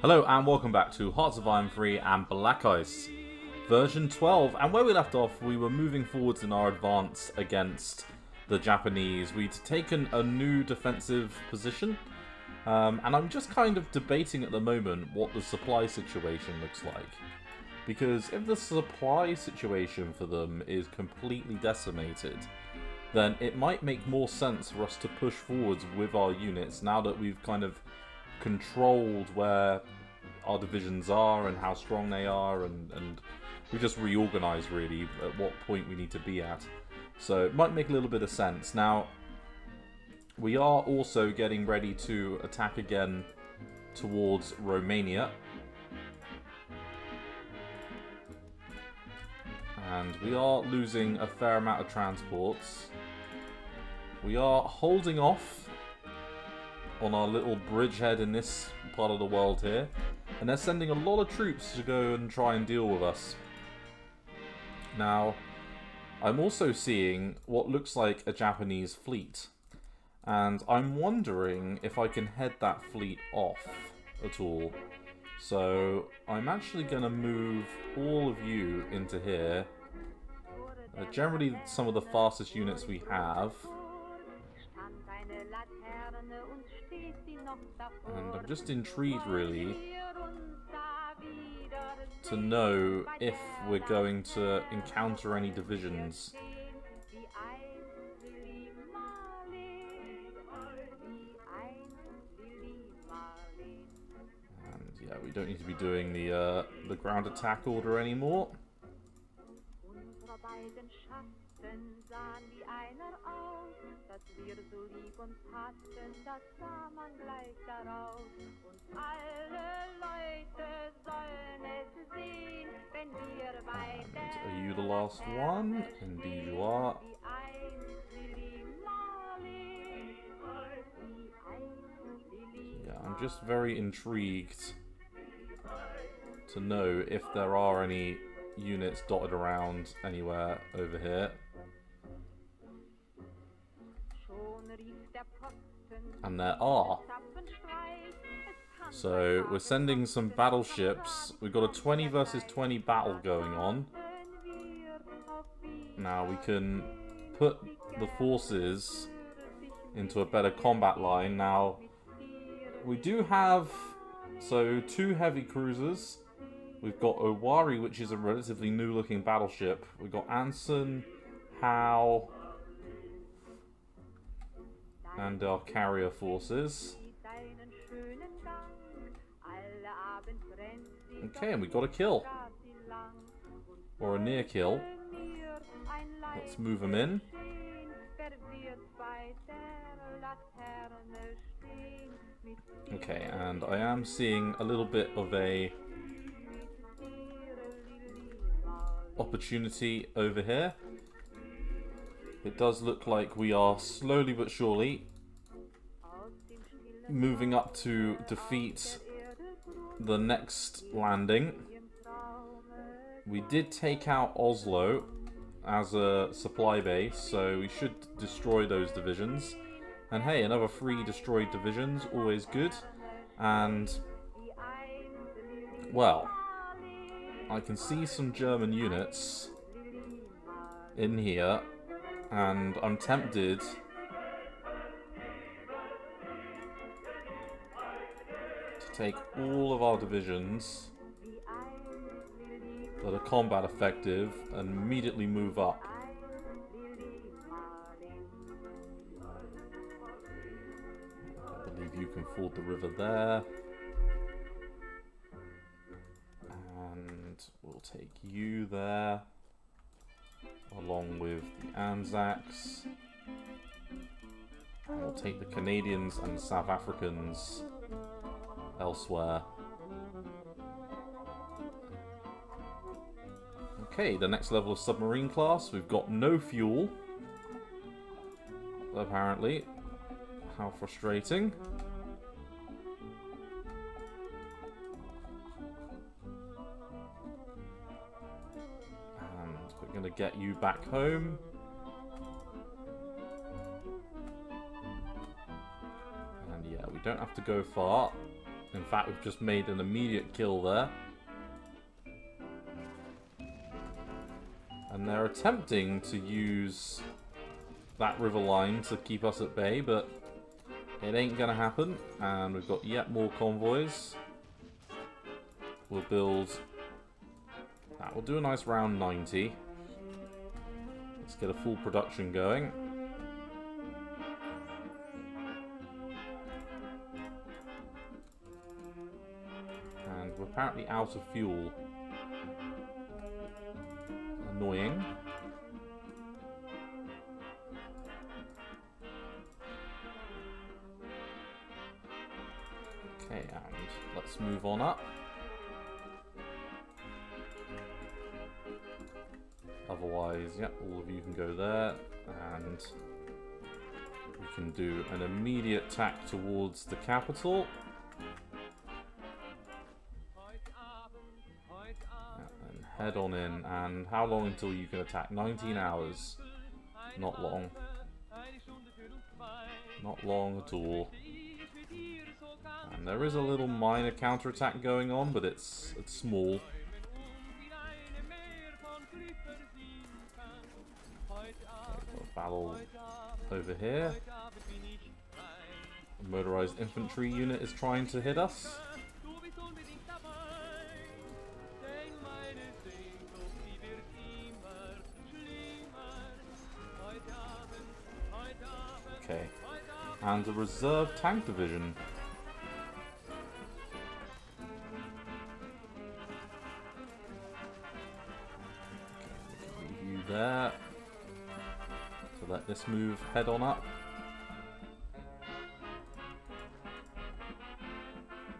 Hello and welcome back to Hearts of Iron 3 and Black Ice version 12. And where we left off, we were moving forwards in our advance against the Japanese. We'd taken a new defensive position, and I'm just kind of debating at the moment what the supply situation looks like. Because if the supply situation for them is completely decimated, then it might make more sense for us to push forwards with our units now that we've kind of controlled where our divisions are and how strong they are, and we just reorganized really at what point we need to be at. So it might make a little bit of sense. Now, we are also getting ready to attack again towards Romania. And we are losing a fair amount of transports. We are holding off on our little bridgehead in this part of the world here. And they're sending a lot of troops to go and try and deal with us. Now, I'm also seeing what looks like a Japanese fleet. And I'm wondering if I can head that fleet off at all. So, I'm actually going to move all of you into here. Generally, some of the fastest units we have. And I'm just intrigued, really, to know if we're going to encounter any divisions. And yeah, we don't need to be doing the ground attack order anymore. And are you the last one? Indeed you are. Yeah, I'm just very intrigued to know if there are any units dotted around anywhere over here. And there are. So we're sending some battleships. We've got a 20 versus 20 battle going on. Now we can put the forces into a better combat line. Now we do have two heavy cruisers. We've got Owari, which is a relatively new looking battleship. We've got Anson, Howe, and our carrier forces. Okay, and we got a kill. Or a near kill. Let's move them in. Okay, and I am seeing a little bit of a opportunity over here. It does look like we are slowly but surely moving up to defeat the next landing. We did take out Oslo as a supply base, so we should destroy those divisions. And hey, another 3 destroyed divisions, always good. And, well, I can see some German units in here, and I'm tempted to take all of our divisions that are combat effective and immediately move up. I believe you can ford the river there. And we'll take you there, along with the Anzacs. And we'll take the Canadians and South Africans elsewhere. Okay, the next level of submarine class. We've got no fuel, apparently. How frustrating. And we're going to get you back home. And yeah, we don't have to go far. In fact, we've just made an immediate kill there. And they're attempting to use that river line to keep us at bay, but it ain't gonna happen. And we've got yet more convoys. We'll build... we'll do a nice round 90. Let's get a full production going. And we're apparently out of fuel. Annoying. Okay, and let's move on up. Otherwise, yeah, all of you can go there, and we can do an immediate attack towards the capital. And head on in. And how long until you can attack? 19 hours. Not long. Not long at all. And there is a little minor counterattack going on, but it's small. Battle over here. A motorized infantry unit is trying to hit us. Okay. And a reserve tank division. Okay, leave you there. So let this move head on up.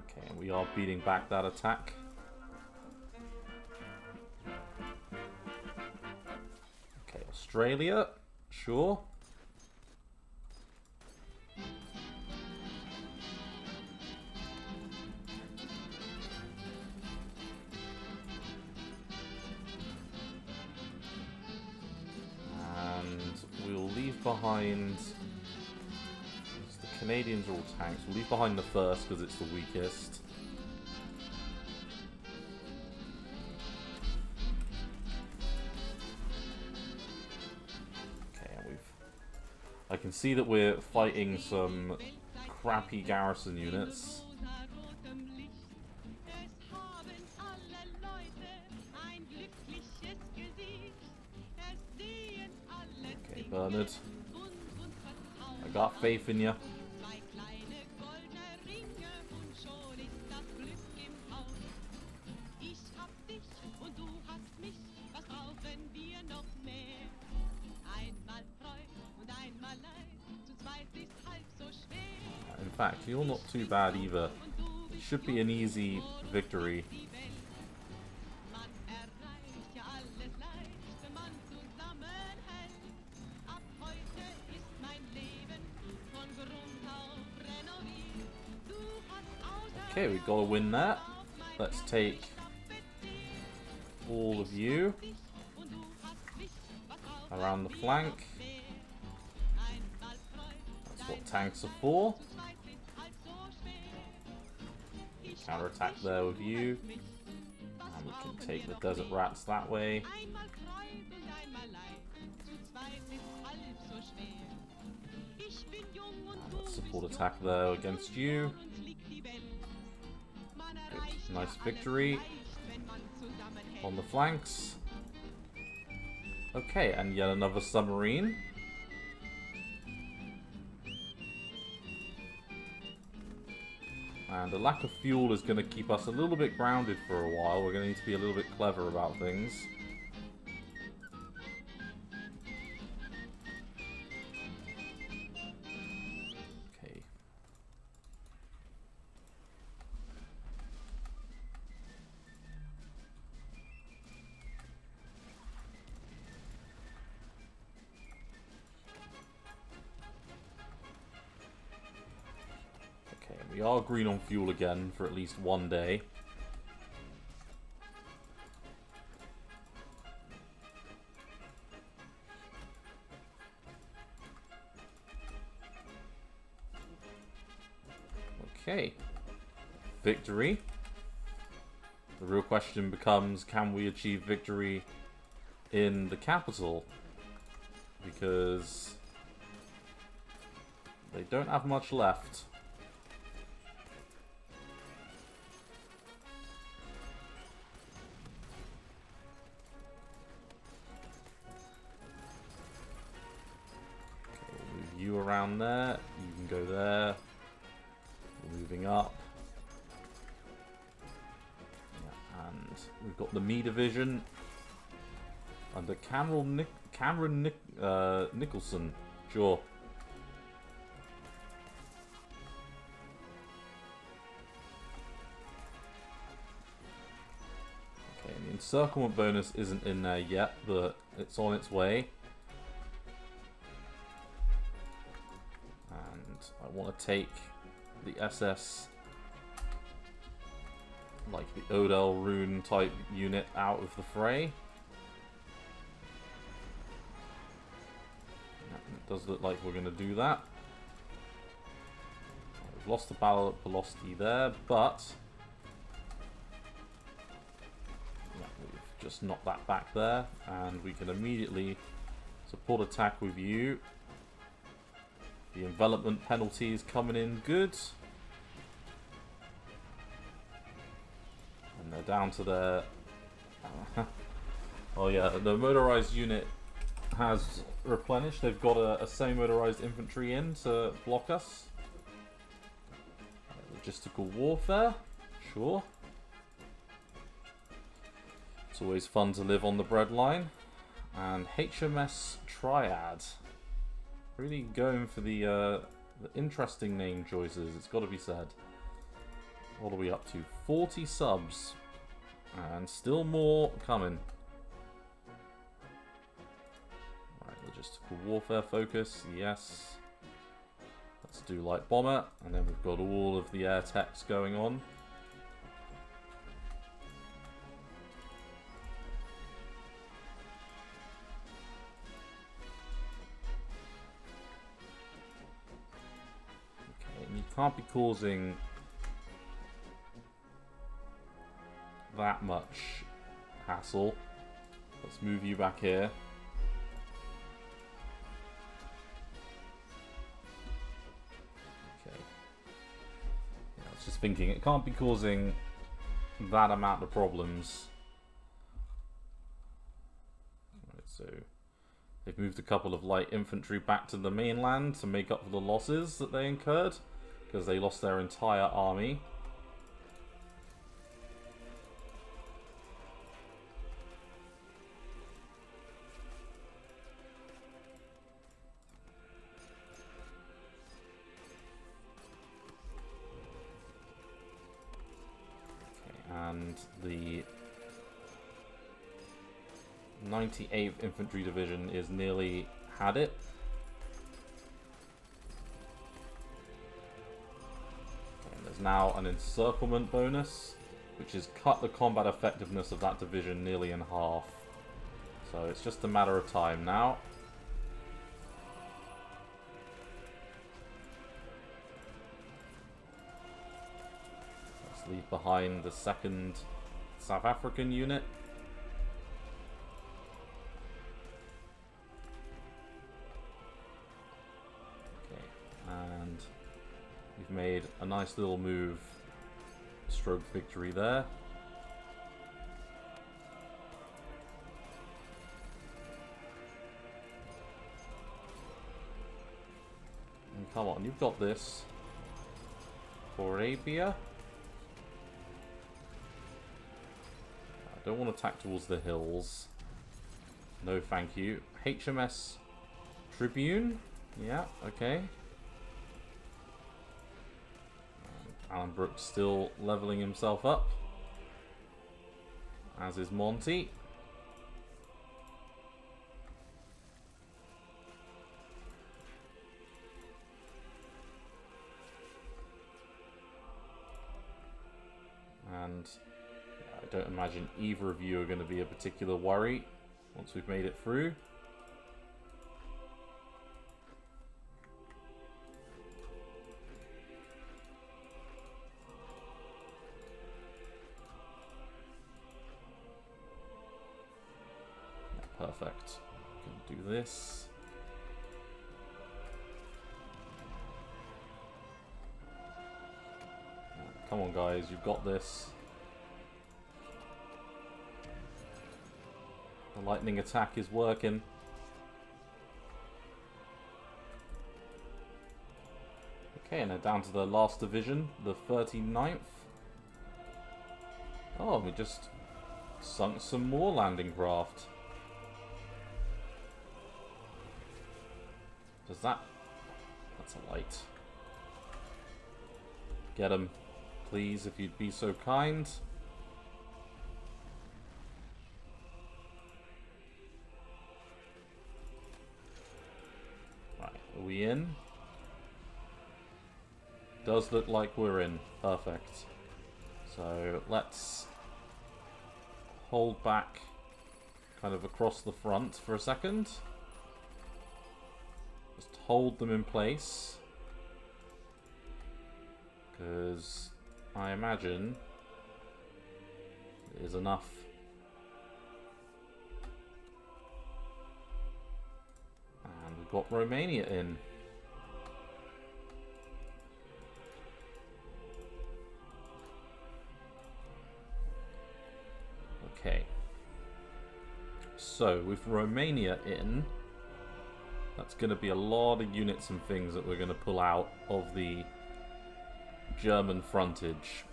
Okay, and we are beating back that attack. Okay, Australia, sure. Behind the Canadians are all tanks. We'll leave behind the first because it's the weakest. Okay, and I can see that we're fighting some crappy garrison units. Okay, Bernard. I got faith in you. In fact, you're not too bad either. It should be an easy victory. Okay, we've got to win that. Let's take all of you around the flank. That's what tanks are for. Counterattack there with you. And we can take the desert rats that way. And let's support attack there against you. Good. Nice victory on the flanks. Okay, and yet another submarine. And a lack of fuel is going to keep us a little bit grounded for a while. We're going to need to be a little bit clever about things. Okay. We are green on fuel again for at least one day. Okay. victory. The real question becomes, can we achieve victory in the capital? Because they don't have much left. Okay, we'll move you around there. You can go there. We're moving up. Yeah, and we've got the Me division under Cameron Nicholson. Sure. Okay, the encirclement bonus isn't in there yet, but it's on its way. And I want to take the SS, like the Odell Rune type unit, out of the fray. It does look like we're going to do that. We've lost the battle velocity there, but yeah, we've just knocked that back there, and we can immediately support attack with you. The envelopment penalty is coming in good. And they're down to their... oh yeah, the motorized unit has replenished. They've got a semi-motorized infantry in to block us. Logistical warfare, sure. It's always fun to live on the breadline. And HMS Triad. Really going for the interesting name choices, it's got to be said. What are we up to? 40 subs. And still more coming. Right, logistical warfare focus, yes. Let's do light bomber, and then we've got all of the air techs going on. Okay, and you can't be causing that much hassle. Let's move you back here. Okay. Yeah, I was just thinking, it can't be causing that amount of problems. Right, so they've moved a couple of light infantry back to the mainland to make up for the losses that they incurred, because they lost their entire army. And the 98th Infantry Division is nearly had it. And there's now an encirclement bonus, which has cut the combat effectiveness of that division nearly in half. So it's just a matter of time now. Leave behind the second South African unit. Okay, and we've made a nice little move, stroke victory there. And come on, you've got this. Arabia. Don't want to attack towards the hills. No, thank you. HMS Tribune. Yeah, okay. Alan Brooks still leveling himself up. As is Monty. And I don't imagine either of you are going to be a particular worry once we've made it through. Perfect. Can do this. Come on, guys, you've got this. The lightning attack is working. Okay, now down to the last division, the 39th. Oh, we just sunk some more landing craft. Does that... That's a light. Get him, please, if you'd be so kind. Right, are we in? Does look like we're in. Perfect. So let's hold back kind of across the front for a second. Just hold them in place. Because I imagine it is enough. And we've got Romania in. Okay. So, with Romania in, that's going to be a lot of units and things that we're going to pull out of the German frontage.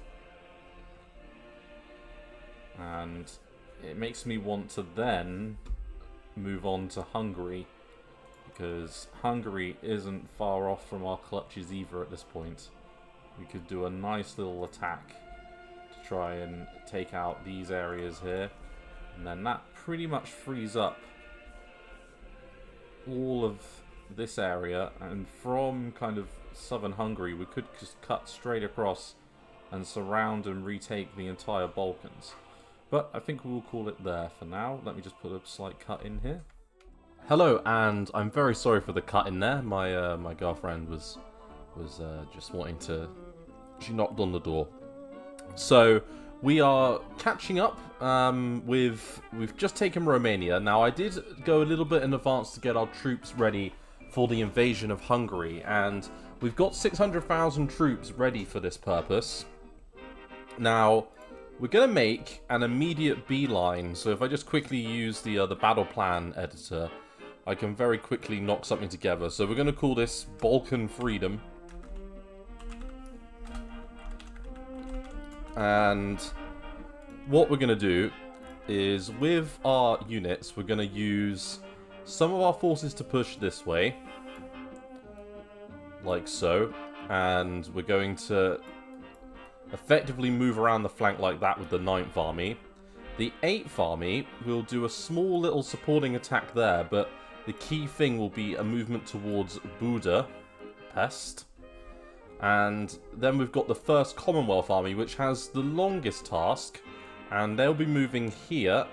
And it makes me want to then move on to Hungary, because Hungary isn't far off from our clutches either at this point. We could do a nice little attack to try and take out these areas here, and then that pretty much frees up all of this area, and from kind of southern Hungary we could just cut straight across and surround and retake the entire Balkans. But I think we'll call it there for now. Let me just put a slight cut in here. Hello, and I'm very sorry for the cut in there. My girlfriend was just wanting to... She knocked on the door. So we are catching up we've just taken Romania. Now I did go a little bit in advance to get our troops ready for the invasion of Hungary, and we've got 600,000 troops ready for this purpose. Now we're going to make an immediate beeline, so if I just quickly use the battle plan editor, I can very quickly knock something together. So we're going to call this Balkan Freedom. And what we're going to do is, with our units, we're going to use some of our forces to push this way, like so, and we're going to effectively move around the flank like that with the 9th Army. The 8th Army will do a small little supporting attack there, but the key thing will be a movement towards Budapest. And then we've got the 1st Commonwealth Army, which has the longest task, and they'll be moving here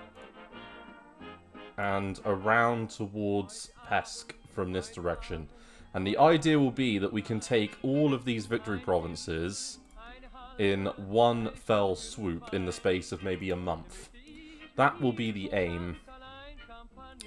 and around towards Pesk from this direction. And the idea will be that we can take all of these victory provinces in one fell swoop in the space of maybe a month. That will be the aim.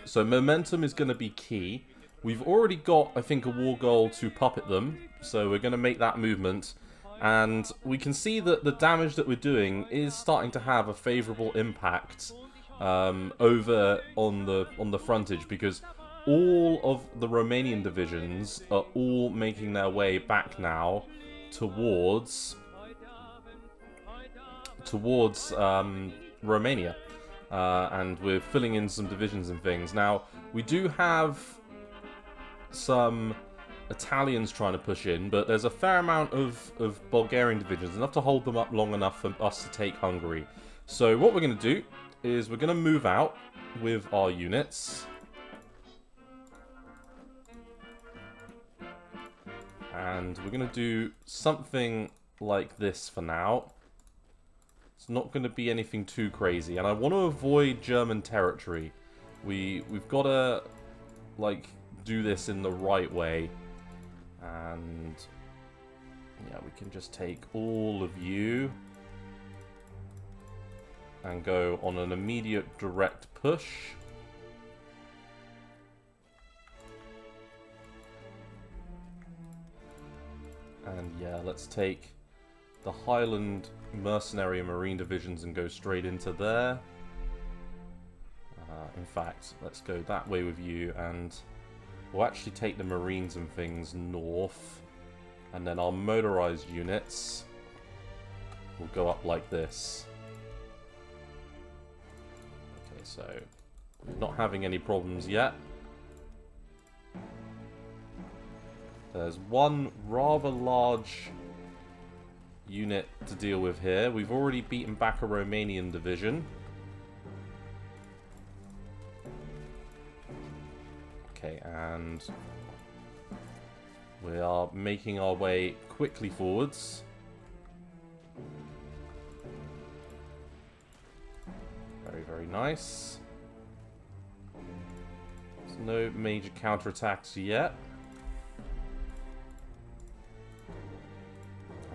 So momentum is going to be key. We've already got, I think, a war goal to puppet them, so we're going to make that movement. And we can see that the damage that we're doing is starting to have a favourable impact over on the frontage, because all of the Romanian divisions are all making their way back now towards Romania, and we're filling in some divisions and things. Now we do have some Italians trying to push in, but there's a fair amount of Bulgarian divisions, enough to hold them up long enough for us to take Hungary. So what we're going to do is we're going to move out with our units, and we're going to do something like this for now. It's not going to be anything too crazy, and I want to avoid German territory. We've got to like do this in the right way, and yeah, we can just take all of you and go on an immediate direct push. And yeah, let's take the Highland Mercenary and Marine divisions and go straight into there. In fact, let's go that way with you, and we'll actually take the Marines and things north. And then our motorized units will go up like this. Okay, so we're not having any problems yet. There's one rather large unit to deal with here. We've already beaten back a Romanian division. Okay, and we are making our way quickly forwards. Very, very nice. There's no major counterattacks yet.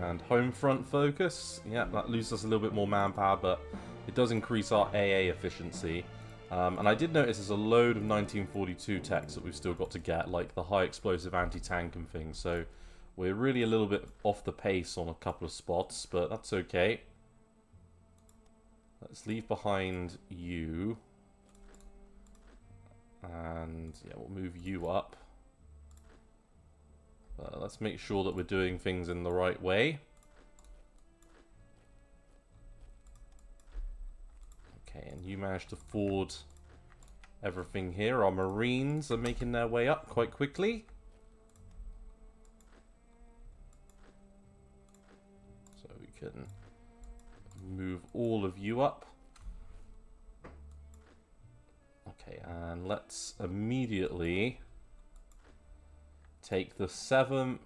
And home front focus. Yeah, that loses us a little bit more manpower, but it does increase our AA efficiency. And I did notice there's a load of 1942 techs that we've still got to get, like the high explosive anti-tank and things. So we're really a little bit off the pace on a couple of spots, but that's okay. Let's leave behind you. And yeah, we'll move you up. Let's make sure that we're doing things in the right way. Okay, and you managed to ford everything here. Our Marines are making their way up quite quickly. So we can move all of you up. Okay, and let's immediately take the 7th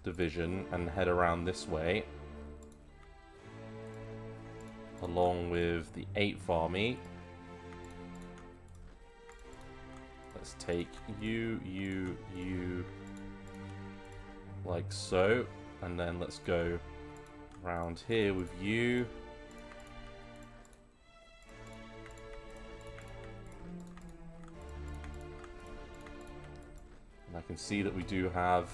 Division and head around this way, along with the 8th Army. Let's take you, like so, and then let's go around here with you. I can see that we do have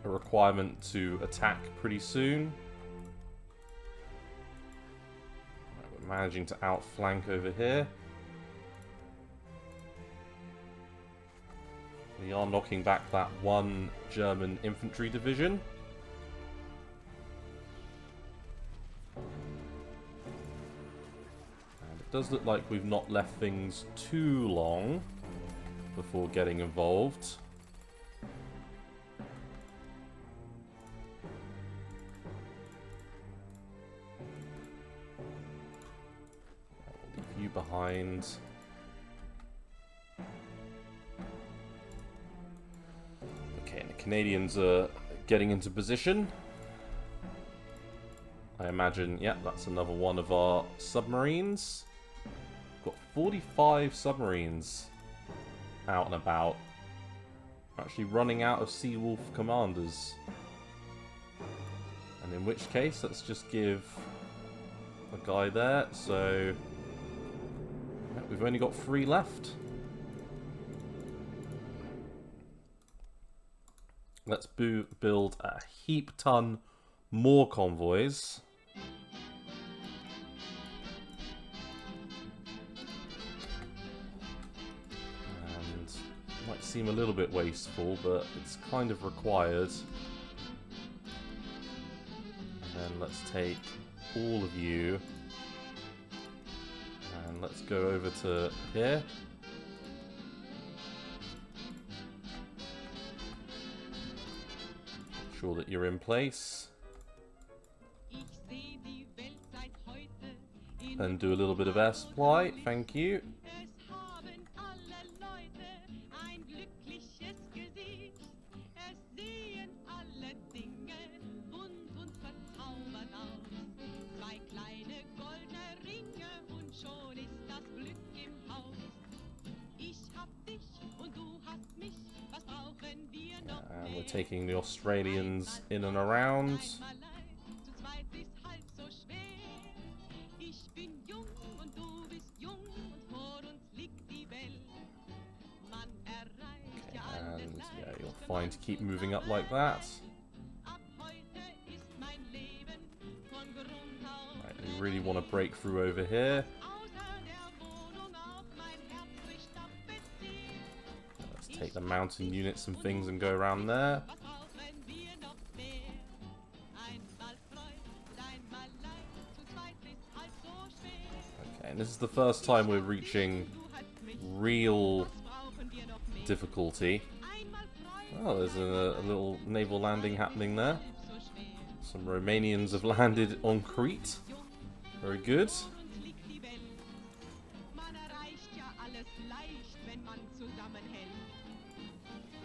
a requirement to attack pretty soon. Right, we're managing to outflank over here. We are knocking back that one German infantry division. And it does look like we've not left things too long before getting involved. Behind. Okay, and the Canadians are getting into position. I imagine, yeah, that's another one of our submarines. We've got 45 submarines out and about. We're actually running out of Seawolf commanders. And in which case, let's just give a guy there, so we've only got 3 left. Let's build a heap ton more convoys. And it might seem a little bit wasteful, but it's kind of required. And then let's take all of you. And let's go over to here. Make sure that you're in place. And do a little bit of air supply. Thank you. And we're taking the Australians in and around. Okay, and yeah, you're fine to keep moving up like that. really want to break through over here. Let's take the mountain units and things and go around there. Okay, and this is the first time we're reaching real difficulty. Oh, there's a little naval landing happening there. Some Romanians have landed on Crete. Very good.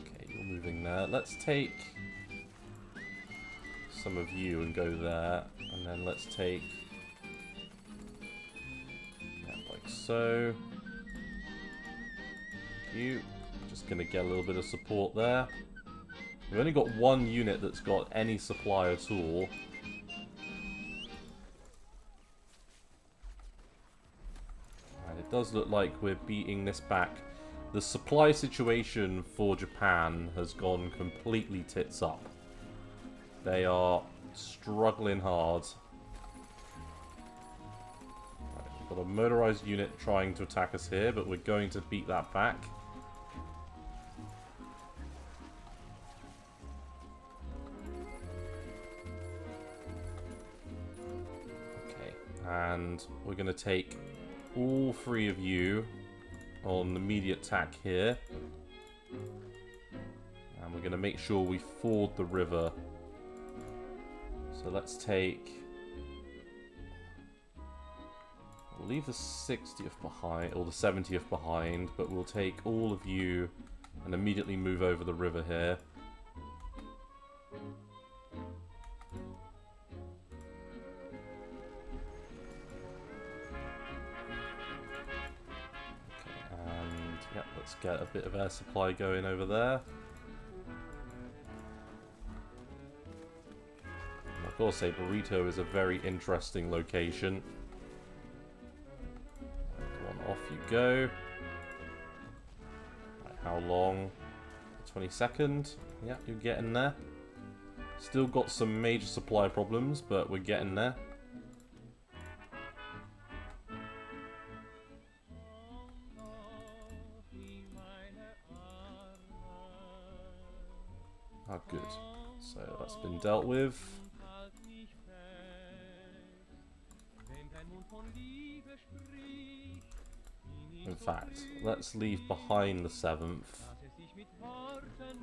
Okay, you're moving there. Let's take some of you and go there. And then let's take... yeah, like so. You. Just going to get a little bit of support there. We've only got one unit that's got any supply at all. And it does look like we're beating this back. The supply situation for Japan has gone completely tits up. They are struggling hard. Right, we've got a motorized unit trying to attack us here, but we're going to beat that back. And we're going to take all three of you on the immediate attack here. And we're going to make sure we ford the river. So let's take... we'll leave the 60th behind, or the 70th behind, but we'll take all of you and immediately move over the river here. Yep, let's get a bit of air supply going over there. And of course, Burrito is a very interesting location. Come on, off you go. Right, how long? 22nd. Yep, you're getting there. Still got some major supply problems, but we're getting there. Ah, good. So that's been dealt with. In fact, let's leave behind the 7th.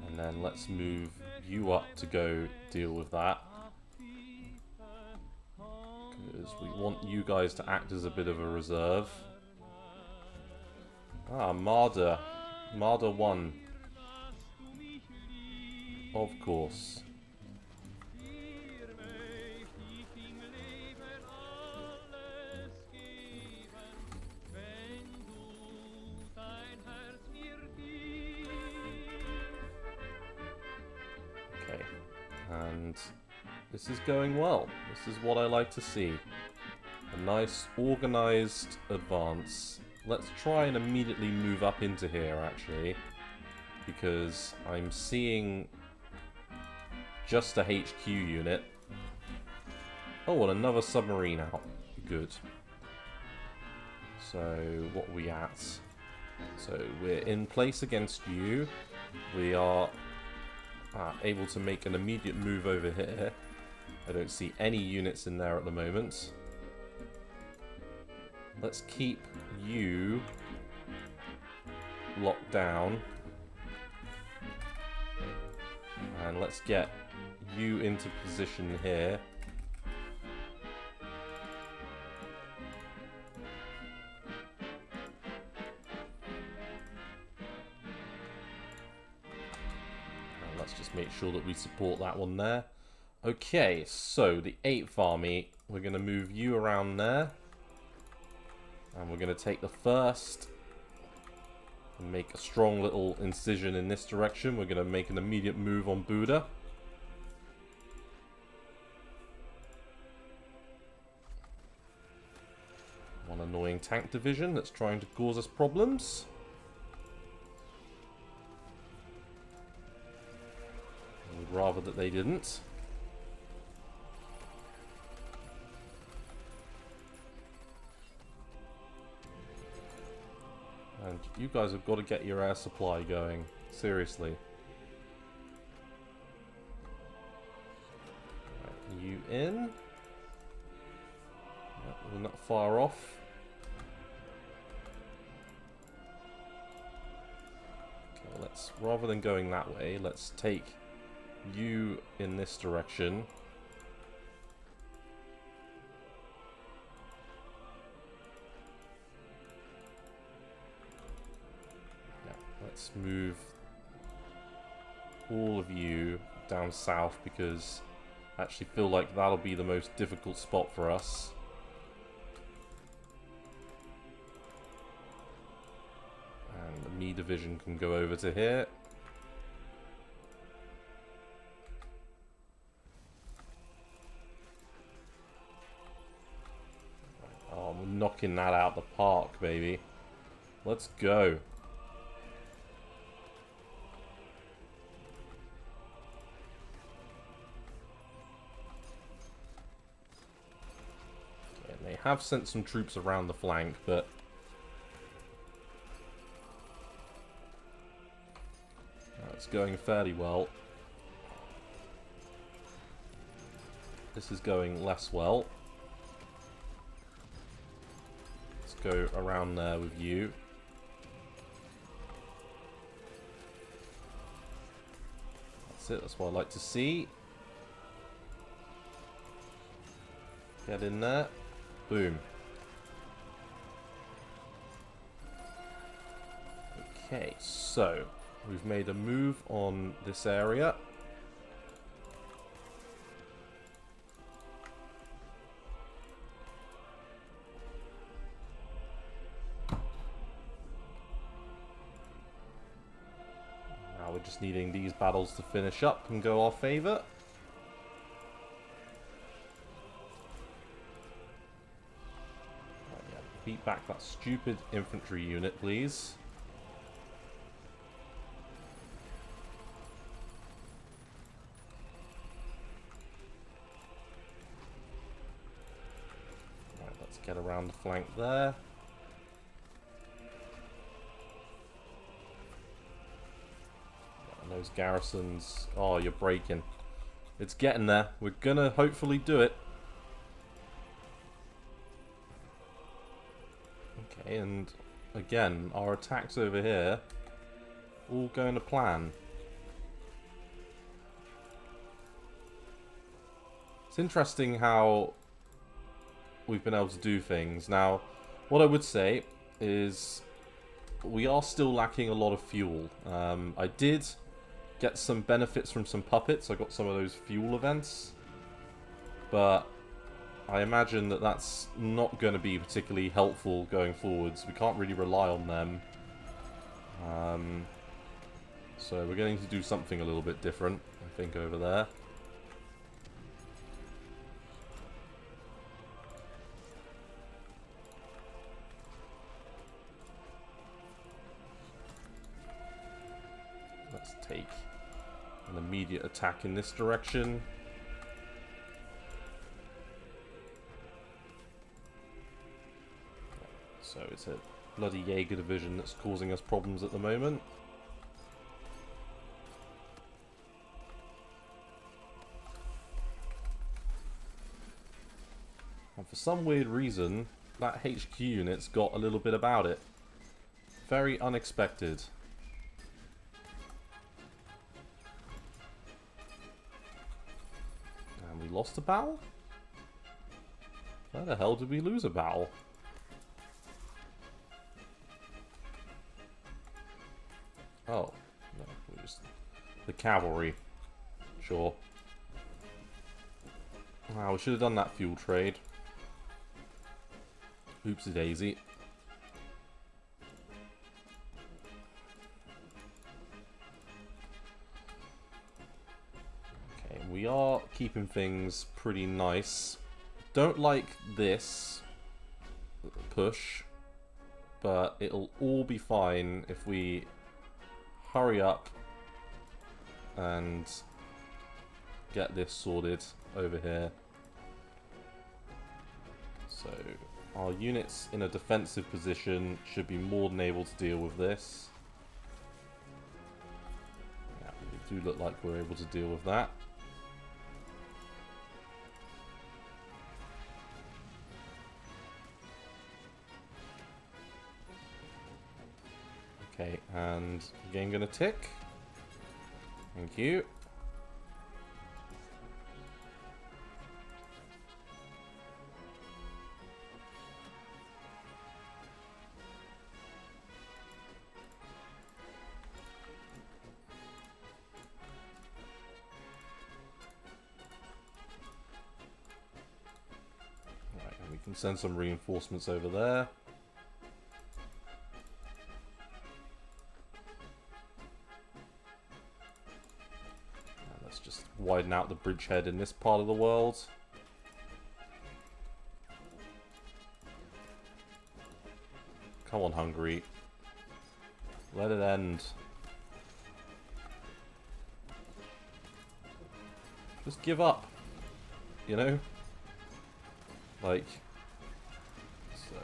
And then let's move you up to go deal with that. Because we want you guys to act as a bit of a reserve. Ah, Marder. Marder 1. Of course. Okay, and this is going well. This is what I like to see. A nice organized advance. Let's try and immediately move up into here, actually, because I'm seeing just a HQ unit. Oh, and another submarine out. Good. So, what are we at? So, we're in place against you. We are able to make an immediate move over here. I don't see any units in there at the moment. Let's keep you locked down. And let's get you into position here. And let's just make sure that we support that one there. Okay, so the 8th Army, we're going to move you around there. And we're going to take the 1st and make a strong little incision in this direction. We're going to make an immediate move on Buda. One annoying tank division that's trying to cause us problems. I would rather that they didn't. You guys have got to get your air supply going. Seriously. Right, you in? Yep, we're not far off. Okay, let's, rather than going that way, let's take you in this direction. Let's move all of you down south because I actually feel like that'll be the most difficult spot for us. And the Me division can go over to here. Oh, we're knocking that out the park, baby. Let's go. Have sent some troops around the flank, but it's going fairly well. This is going less well. Let's go around there with you. That's it, that's what I like to see. Get in there. Boom. Okay, so we've made a move on this area. Now we're just needing these battles to finish up and go our favour. Beat back that stupid infantry unit, please. Right, let's get around the flank there. And those garrisons... Oh, you're breaking. It's getting there. We're gonna hopefully do it. Okay, and again, our attacks over here all going to plan. It's interesting how we've been able to do things. Now, what I would say is we are still lacking a lot of fuel. I did get some benefits from some puppets. I got some of those fuel events, but I imagine that that's not going to be particularly helpful going forwards. We can't really rely on them. So we're going to do something a little bit different, I think, over there. Let's take an immediate attack in this direction. So it's a bloody Jaeger division that's causing us problems at the moment. And for some weird reason, that HQ unit's got a little bit about it. Very unexpected. And we lost a battle? Where the hell did we lose a battle? Oh, no, we just... the cavalry. Sure. Wow, we should have done that fuel trade. Oopsie daisy. Okay, we are keeping things pretty nice. Don't like this push, but it'll all be fine if we hurry up and get this sorted over here. So Our units in a defensive position should be more than able to deal with this. Yeah, we do look like we're able to deal with that. Okay, and game gonna tick. Thank you. Right, and we can send some reinforcements over there. Just widen out the bridgehead in this part of the world. Come on, Hungary. Let it end. Just give up. You know? Like... So...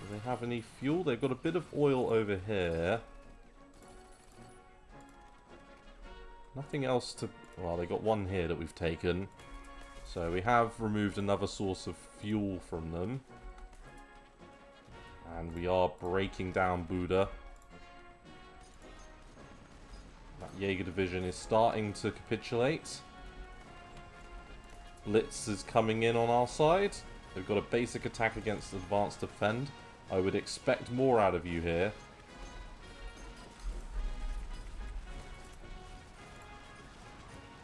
Do they have any fuel? They've got a bit of oil over here. Nothing else to... Well, they got one here that we've taken. So we have removed another source of fuel from them. And we are breaking down Buda. That Jaeger division is starting to capitulate. Blitz is coming in on our side. They've got a basic attack against advanced defend. I would expect more out of you here.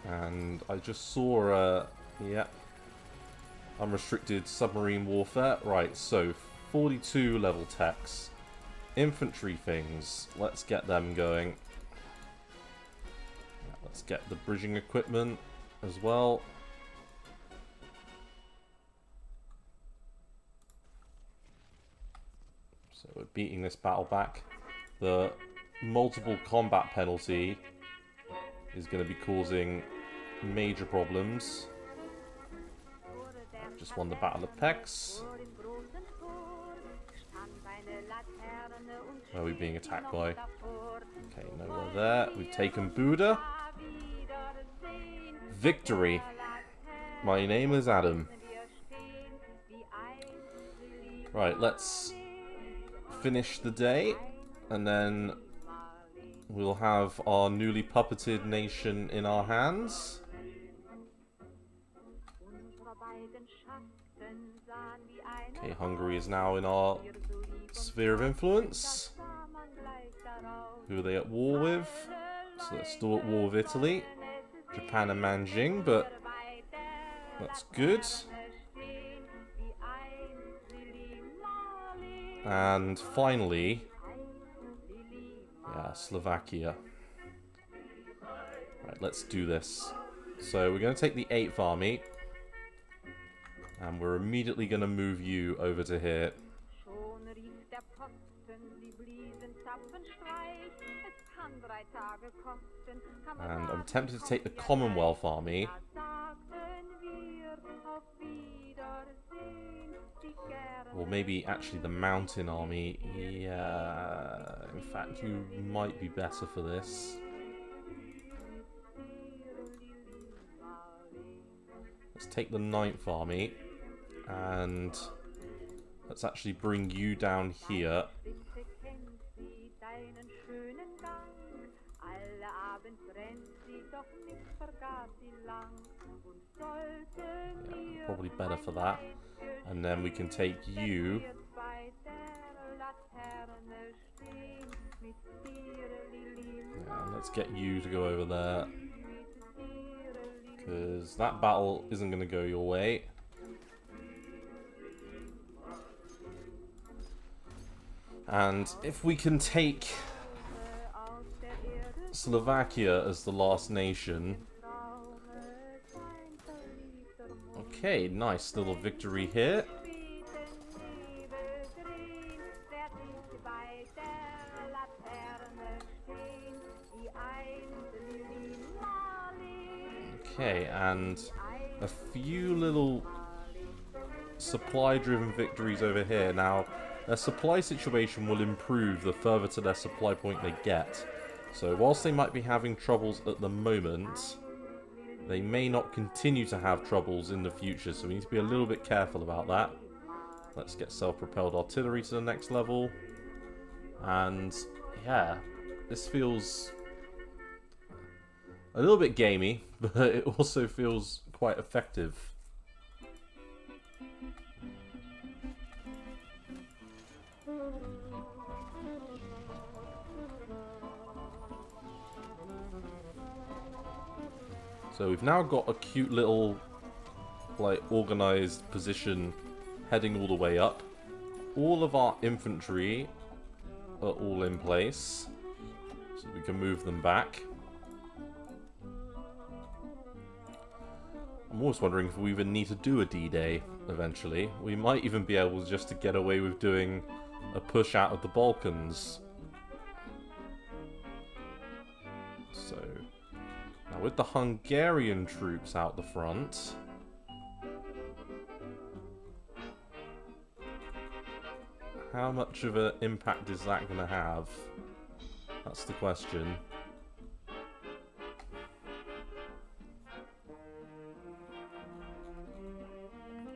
And I just saw yeah, unrestricted submarine warfare. Right, so 42 level techs. Infantry things. Let's get them going. Yeah, let's get the bridging equipment as well. So we're beating this battle back. The multiple combat penalty is going to be causing major problems. Just won the Battle of Pex. Where are we being attacked by? Okay, nowhere there. We've taken Buda. Victory. My name is Adam. Right, let's finish the day, and then we'll have our newly puppeted nation in our hands. Okay, Hungary is now in our sphere of influence. Who are they at war with? So they're still at war with Italy, Japan and Manjing, but that's good. And finally, yeah, Slovakia. Right, let's do this. So we're going to take the 8th Army, and we're immediately going to move you over to here. And I'm tempted to take the Commonwealth Army. Or maybe actually the Mountain Army. Yeah, in fact, you might be better for this. Let's take the 9th Army. And let's actually bring you down here. Yeah, probably better for that. And then we can take you. Yeah, let's get you to go over there. Because that battle isn't going to go your way. And if we can take Slovakia as the last nation. Okay, nice little victory here. Okay, and a few little supply-driven victories over here. Now, their supply situation will improve the further to their supply point they get. So whilst they might be having troubles at the moment, they may not continue to have troubles in the future. So we need to be a little bit careful about that. Let's get self-propelled artillery to the next level. And yeah, this feels a little bit gamey, but it also feels quite effective. So we've now got a cute little, like, organized position heading all the way up. All of our infantry are all in place, so we can move them back. I'm always wondering if we even need to do a D-Day eventually. We might even be able just to get away with doing a push out of the Balkans. So, now with the Hungarian troops out the front, how much of an impact is that going to have? That's the question.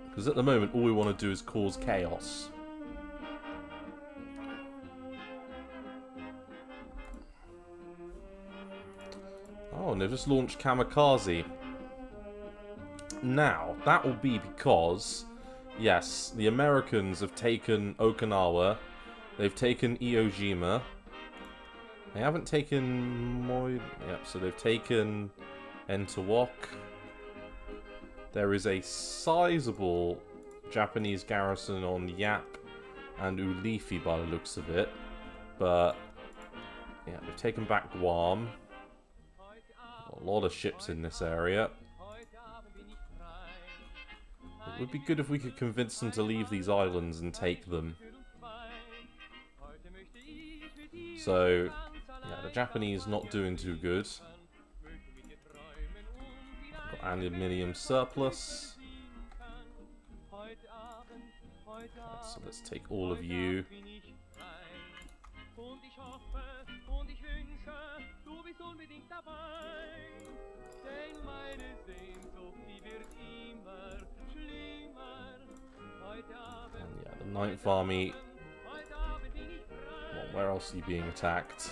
Because at the moment, all we want to do is cause chaos. Oh, and they've just launched Kamikaze. Now, that will be because, yes, the Americans have taken Okinawa. They've taken Iwo Jima. They haven't taken Yep, so they've taken Entawok. There is a sizable Japanese garrison on Yap and Ulithi by the looks of it. But, yeah, they've taken back Guam. A lot of ships in this area. It would be good if we could convince them to leave these islands and take them. So, yeah, the Japanese not doing too good. Got aluminium surplus. Right, so let's take all of you. And yeah, the 9th Army. Well, where else are you being attacked?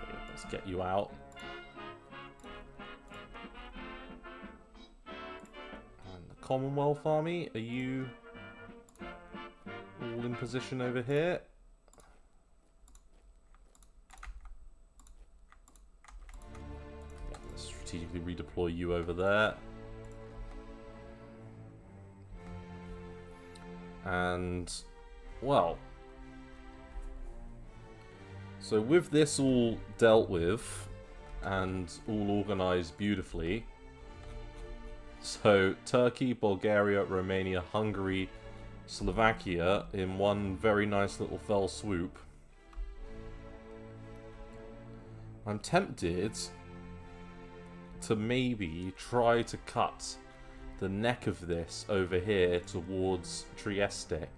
Okay, let's get you out. And the Commonwealth Army, are you all in position over here? Strategically redeploy you over there. And, well, so with this all dealt with and all organized beautifully, so Turkey, Bulgaria, Romania, Hungary, Slovakia in one very nice little fell swoop. I'm tempted to maybe try to cut the neck of this over here towards Trieste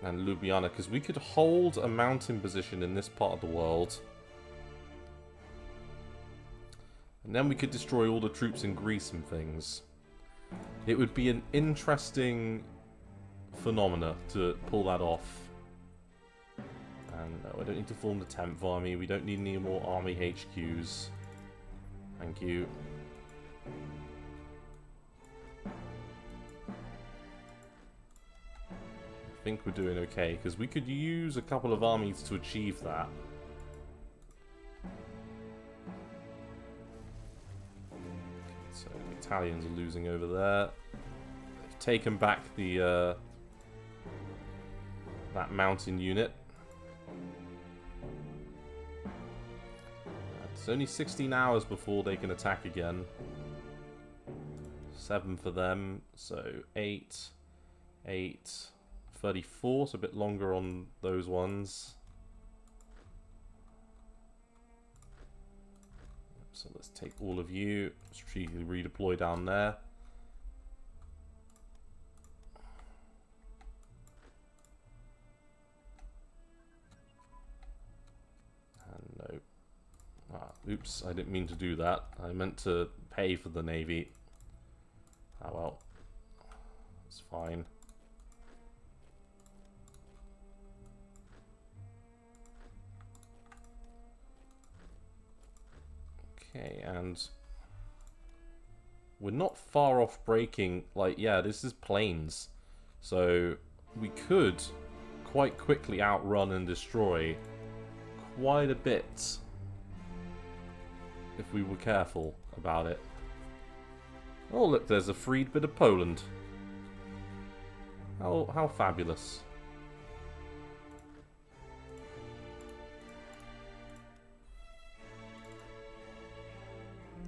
and Ljubljana, because we could hold a mountain position in this part of the world, and then we could destroy all the troops in Greece and things. It would be an interesting phenomena to pull that off. And no, I don't need to form the 10th Army. We don't need any more army HQs. Thank you. I think we're doing okay, because we could use a couple of armies to achieve that. So the Italians are losing over there. They've taken back the that mountain unit. It's only 16 hours before they can attack again. 7 for them, so 8, 834, so a bit longer on those ones. So let's take all of you, strategically redeploy down there. And no. Oops, I didn't mean to do that. I meant to pay for the Navy. Ah well, it's fine. Okay, and we're not far off breaking, like, yeah, this is plains. So we could quite quickly outrun and destroy quite a bit if we were careful about it. Oh look, there's a freed bit of Poland. How fabulous.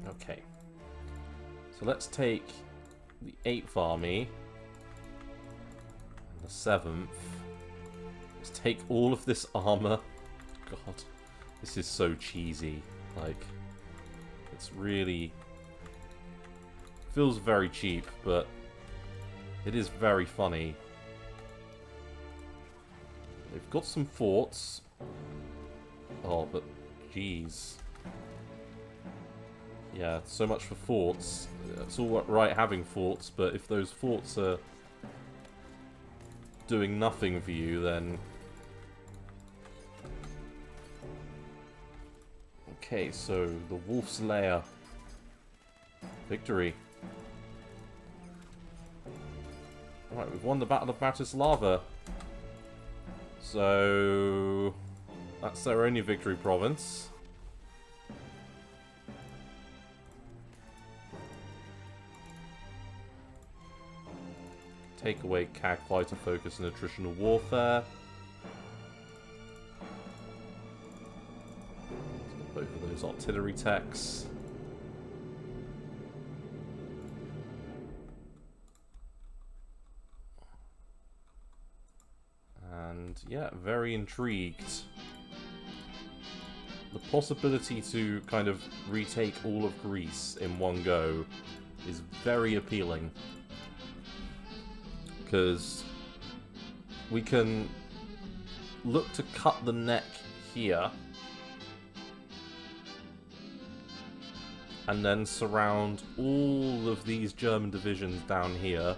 Okay. So let's take the 8th Army and the 7th. Let's take all of this armor. God, this is so cheesy. Like, it's really... feels very cheap, but it is very funny. They've got some forts. Oh, but jeez. Yeah, so much for forts. It's all right having forts, but if those forts are doing nothing for you, then... Okay, so the Wolf's Lair. Victory. Alright, we've won the Battle of Bratislava. So... that's their only victory province. Take away CAG fighter focus and attritional warfare. Both of those artillery techs. And yeah, very intrigued. The possibility to kind of retake all of Greece in one go is very appealing. Because we can look to cut the neck here and then surround all of these German divisions down here.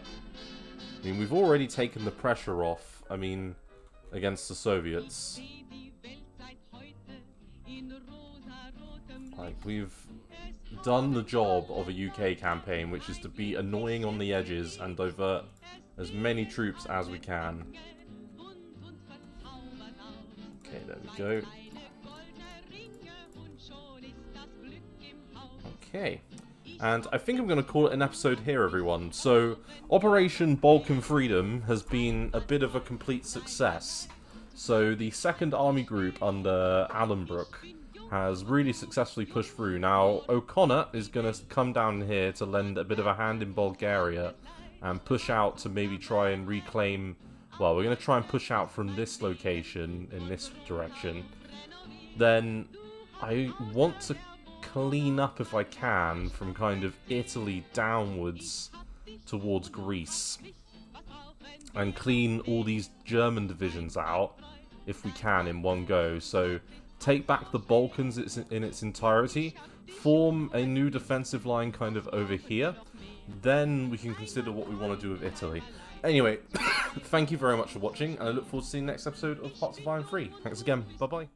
I mean, we've already taken the pressure off, I mean, against the Soviets. Like, we've done the job of a UK campaign, which is to be annoying on the edges and divert as many troops as we can. Okay, there we go. Okay. And I think I'm going to call it an episode here, everyone. So, Operation Balkan Freedom has been a bit of a complete success. So, the 2nd Army Group under Allenbrook has really successfully pushed through. Now, O'Connor is going to come down here to lend a bit of a hand in Bulgaria and push out to maybe try and reclaim... well, we're going to try and push out from this location in this direction. Then I want to clean up, if I can, from kind of Italy downwards towards Greece. And clean all these German divisions out, if we can, in one go. So, take back the Balkans in its entirety, form a new defensive line kind of over here, then we can consider what we want to do with Italy. Anyway, thank you very much for watching, and I look forward to seeing the next episode of Hearts of Iron 3. Thanks again, bye-bye.